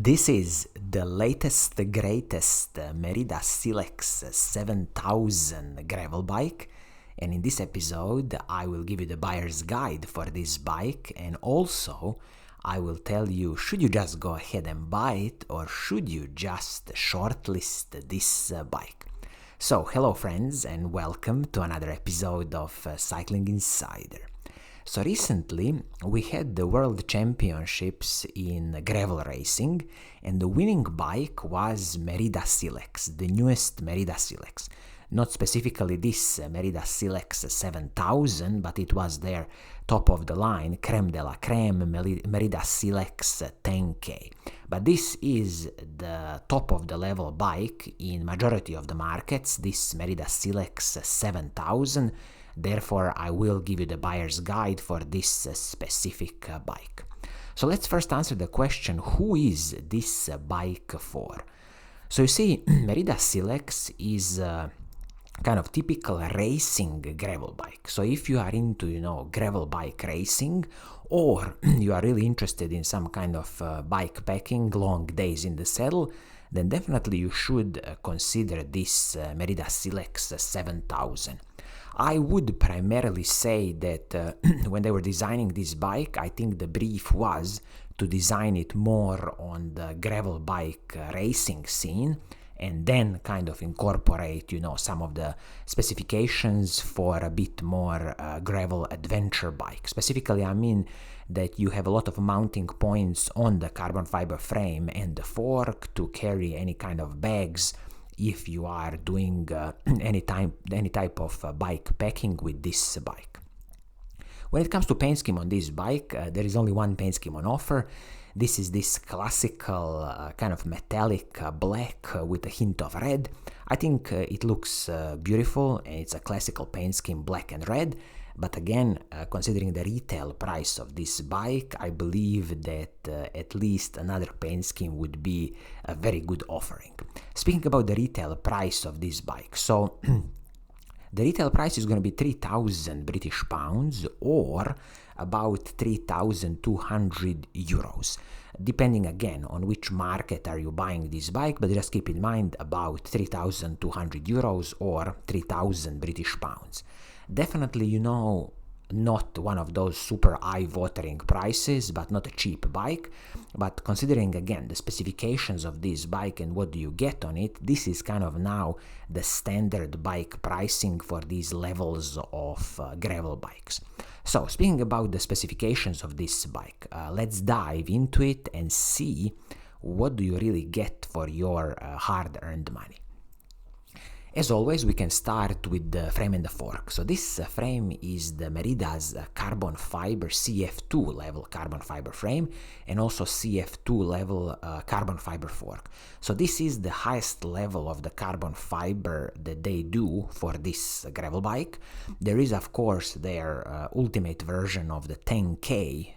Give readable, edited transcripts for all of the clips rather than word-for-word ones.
This is the latest, greatest Merida Silex 7000 gravel bike, and in this episode I will give you the buyer's guide for this bike, and also I will tell you should you just go ahead and buy it or should you just shortlist this bike. So hello friends and welcome to another episode of Cycling Insider. So recently we had the World Championships in gravel racing, and the winning bike was Merida Silex, the newest Merida Silex. Not specifically this Merida Silex 7000, but it was their top of the line, creme de la creme, Merida Silex 10K. But this is the top of the level bike in majority of the markets, this Merida Silex 7000. Therefore, I will give you the buyer's guide for this specific bike. So let's first answer the question, who is this bike for? So you see, Merida Silex is kind of typical racing gravel bike. So if you are into, gravel bike racing, or you are really interested in some kind of bike packing, long days in the saddle, then definitely you should consider this Merida Silex 7000. I would primarily say that when they were designing this bike, I think the brief was to design it more on the gravel bike racing scene and then kind of incorporate, some of the specifications for a bit more gravel adventure bike. Specifically, I mean that you have a lot of mounting points on the carbon fiber frame and the fork to carry any kind of bags if you are doing any type of bike packing with this bike. When it comes to paint scheme on this bike, there is only one paint scheme on offer. This is this classical kind of metallic black with a hint of red. I think it looks beautiful, and it's a classical paint scheme, black and red. But again, considering the retail price of this bike, I believe that at least another paint scheme would be a very good offering. Speaking about the retail price of this bike, so the retail price is going to be 3,000 British pounds or about 3,200 euros, depending again on which market are you buying this bike, but just keep in mind about 3,200 euros or 3,000 British pounds. Definitely, not one of those super eye-watering prices, but not a cheap bike. But considering, again, the specifications of this bike and what do you get on it, this is kind of now the standard bike pricing for these levels of gravel bikes. So, speaking about the specifications of this bike, let's dive into it and see what do you really get for your hard-earned money. As always, we can start with the frame and the fork. So this frame is the Merida's carbon fiber CF2 level carbon fiber frame and also CF2 level carbon fiber fork. So this is the highest level of the carbon fiber that they do for this gravel bike. There is, of course, their ultimate version of the 10K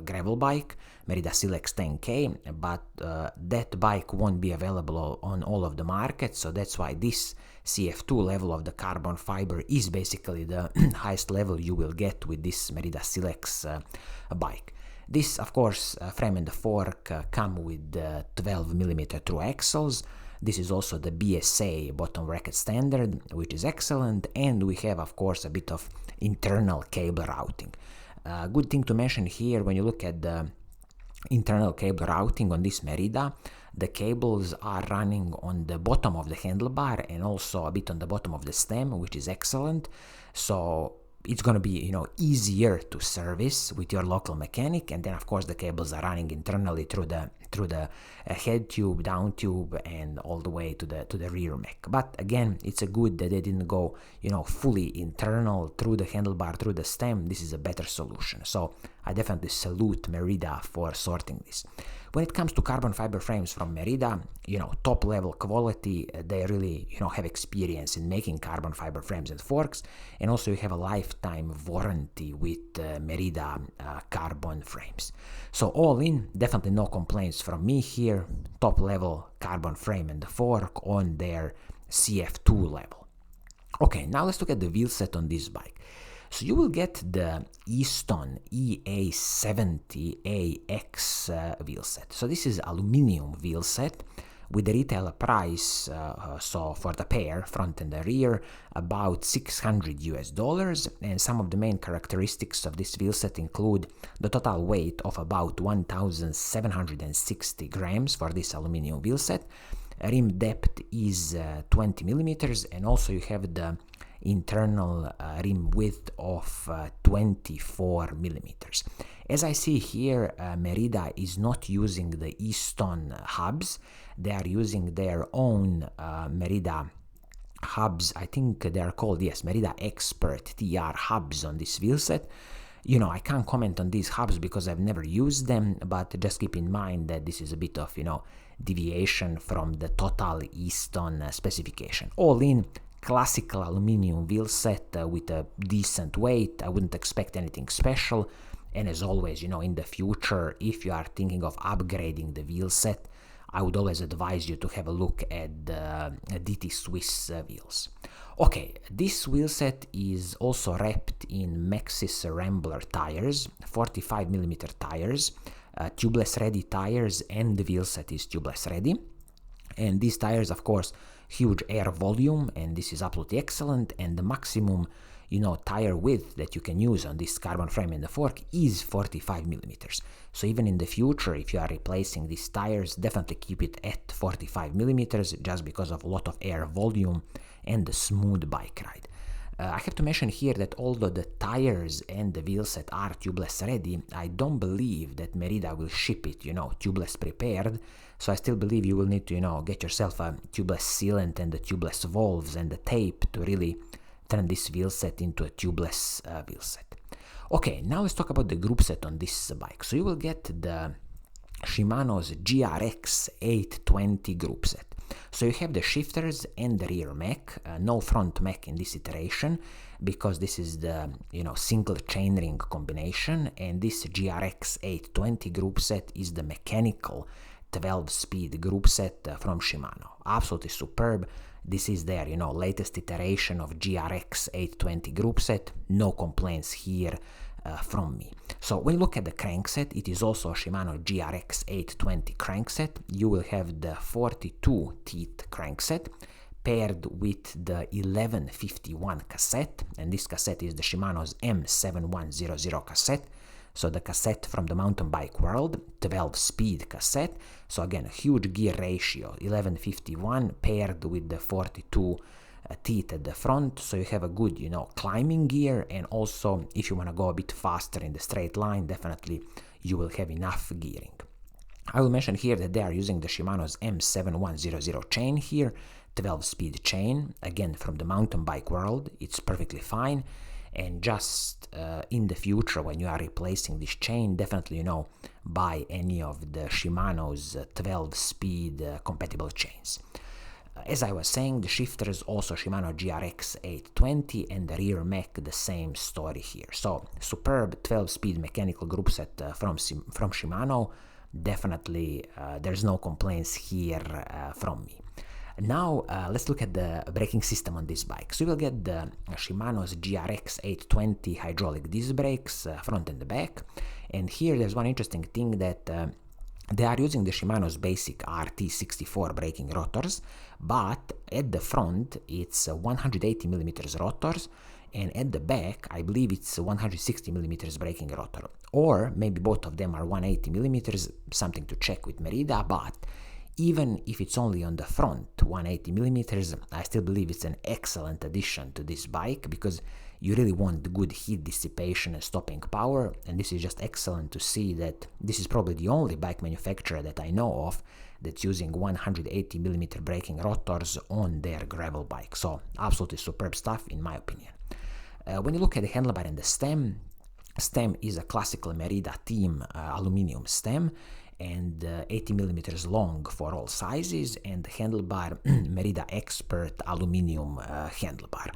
gravel bike, Merida Silex 10K, but that bike won't be available on all of the markets, so that's why this CF2 level of the carbon fiber is basically the highest level you will get with this Merida Silex bike. This, of course, frame and the fork come with 12mm through axles. This is also the BSA bottom bracket standard, which is excellent, and we have, of course, a bit of internal cable routing. Good thing to mention here, when you look at the internal cable routing on this Merida, the cables are running on the bottom of the handlebar and also a bit on the bottom of the stem, which is excellent. So it's going to be easier to service with your local mechanic, and then of course the cables are running internally through the head tube, down tube, and all the way to the rear mech. But again, it's a good that they didn't go fully internal through the handlebar, through the stem. This is a better solution. So I definitely salute Merida for sorting this. When it comes to carbon fiber frames from Merida, top level quality, they really, have experience in making carbon fiber frames and forks, and also you have a lifetime warranty with Merida carbon frames. So all in, definitely no complaints from me here, top level carbon frame and the fork on their CF2 level. Okay, now let's look at the wheelset on this bike. So you will get the Easton EA70 AX wheelset. So this is aluminium wheelset with the retail price, so for the pair, front and the rear, about $600, and some of the main characteristics of this wheelset include the total weight of about 1,760 grams for this aluminium wheelset. Rim depth is 20 millimeters, and also you have the internal rim width of 24 millimeters. As I see here, Merida is not using the Easton hubs. They are using their own Merida hubs. I think they are called, yes, Merida Expert TR hubs on this wheelset. You know, I can't comment on these hubs because I've never used them, but just keep in mind that this is a bit of, deviation from the total Easton specification. All in, classical aluminium wheelset with a decent weight. I wouldn't expect anything special. And as always, in the future, if you are thinking of upgrading the wheelset, I would always advise you to have a look at the DT Swiss wheels. Okay, this wheelset is also wrapped in Maxxis Rambler tires, 45mm tires, tubeless ready tires, and the wheelset is tubeless ready. And these tires, of course, huge air volume, and this is absolutely excellent, and the maximum tire width that you can use on this carbon frame and the fork is 45 millimeters. So even in the future, if you are replacing these tires, definitely keep it at 45 millimeters just because of a lot of air volume and the smooth bike ride. I have to mention here that although the tires and the wheelset are tubeless ready, I don't believe that Merida will ship it, tubeless prepared. So I still believe you will need to, get yourself a tubeless sealant and the tubeless valves and the tape to really turn this wheelset into a tubeless wheelset. Okay, now let's talk about the group set on this bike. So you will get the Shimano's GRX 820 group set. So you have the shifters and the rear mech, no front mech in this iteration because this is the single chainring combination, and this GRX 820 group set is the mechanical 12-speed group set from Shimano. Absolutely superb. This is their latest iteration of GRX 820 group set. No complaints here from me. So when you look at the crankset, it is also a Shimano GRX 820 crankset. You will have the 42 teeth crankset paired with the 1151 cassette, and this cassette is the Shimano's M7100 cassette. So the cassette from the mountain bike world, 12-speed cassette. So again, a huge gear ratio, 1151 paired with the 42 teeth at the front. So you have a good, climbing gear, and also if you want to go a bit faster in the straight line, definitely you will have enough gearing. I will mention here that they are using the Shimano's M7100 chain here, 12-speed chain, again from the mountain bike world. It's perfectly fine. And just in the future, when you are replacing this chain, definitely, buy any of the Shimano's 12-speed compatible chains. As I was saying, the shifters also Shimano GRX 820, and the rear mech, the same story here. So superb 12-speed mechanical group set from Shimano. Definitely, there's no complaints here from me. Now let's look at the braking system on this bike. So you will get the Shimano's GRX 820 hydraulic disc brakes, front and the back. And here there's one interesting thing that they are using the Shimano's basic RT64 braking rotors, but at the front it's 180 millimeters rotors, and at the back I believe it's 160 millimeters braking rotor, or maybe both of them are 180 millimeters, something to check with Merida. But even if it's only on the front 180 millimeters, I still believe it's an excellent addition to this bike because you really want good heat dissipation and stopping power, and this is just excellent to see that this is probably the only bike manufacturer that I know of that's using 180 millimeter braking rotors on their gravel bike. So absolutely superb stuff in my opinion. When you look at the handlebar and the stem is a classical Merida team aluminium stem, and 80 millimeters long for all sizes, and handlebar Merida Expert aluminium handlebar.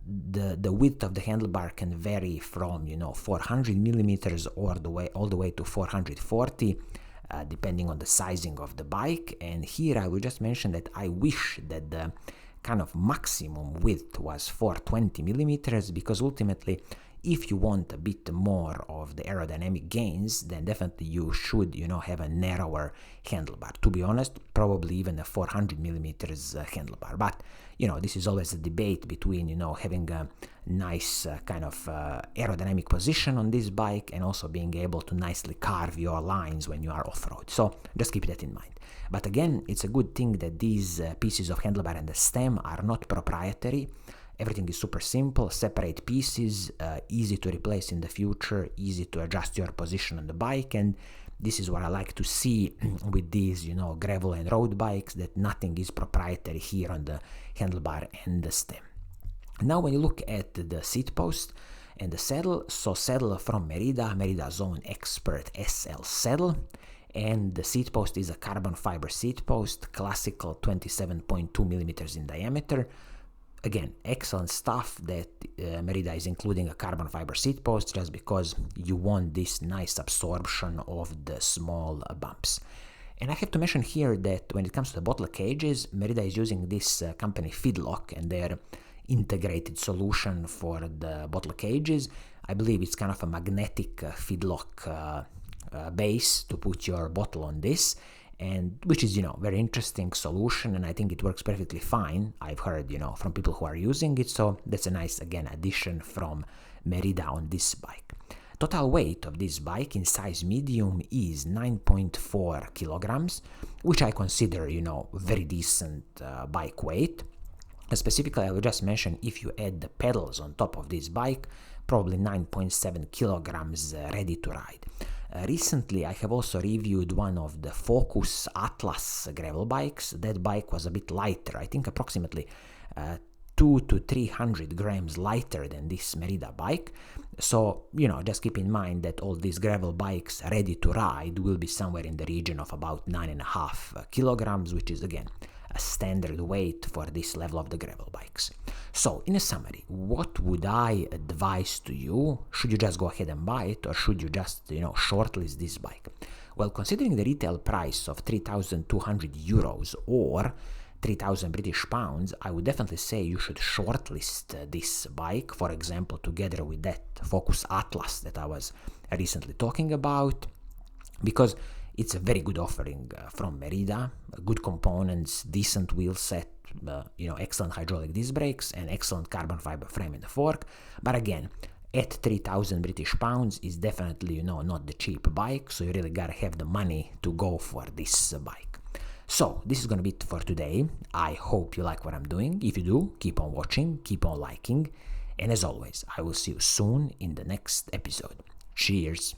The width of the handlebar can vary from 400 millimeters all the way to 440, depending on the sizing of the bike. And here I will just mention that I wish that the kind of maximum width was 420 millimeters, because ultimately if you want a bit more of the aerodynamic gains, then definitely you should, have a narrower handlebar. To be honest, probably even a 400 millimeters handlebar. But, this is always a debate between, having a nice kind of aerodynamic position on this bike and also being able to nicely carve your lines when you are off-road. So just keep that in mind. But again, it's a good thing that these pieces of handlebar and the stem are not proprietary. Everything is super simple, separate pieces, easy to replace in the future, easy to adjust your position on the bike, and this is what I like to see with these, gravel and road bikes, that nothing is proprietary here on the handlebar and the stem. Now when you look at the seat post and the saddle, so saddle from Merida's own Expert SL saddle, and the seat post is a carbon fiber seat post, classical 27.2 millimeters in diameter. Again, excellent stuff that Merida is including a carbon fiber seat post just because you want this nice absorption of the small bumps. And I have to mention here that when it comes to the bottle cages, Merida is using this company Feedlock and their integrated solution for the bottle cages. I believe it's kind of a magnetic Feedlock base to put your bottle on this, and which is, very interesting solution, and I think it works perfectly fine. I've heard, from people who are using it, so that's a nice, again, addition from Merida on this bike. Total weight of this bike in size medium is 9.4 kilograms, which I consider, very decent bike weight. Specifically, I will just mention, if you add the pedals on top of this bike, probably 9.7 kilograms ready to ride. Recently, I have also reviewed one of the Focus Atlas gravel bikes. That bike was a bit lighter, I think approximately 200 to 300 grams lighter than this Merida bike. So, just keep in mind that all these gravel bikes ready to ride will be somewhere in the region of about 9.5 kilograms, which is, again, a standard weight for this level of the gravel bikes. So, in a summary, what would I advise to you? Should you just go ahead and buy it, or should you just, shortlist this bike? Well, considering the retail price of 3,200 euros or 3,000 British pounds, I would definitely say you should shortlist this bike, for example, together with that Focus Atlas that I was recently talking about, because it's a very good offering from Merida, good components, decent wheel set, excellent hydraulic disc brakes, and excellent carbon fiber frame and fork. But again, at 3,000 British pounds is definitely, not the cheap bike, so you really gotta have the money to go for this bike. So, this is gonna be it for today. I hope you like what I'm doing. If you do, keep on watching, keep on liking, and as always, I will see you soon in the next episode. Cheers!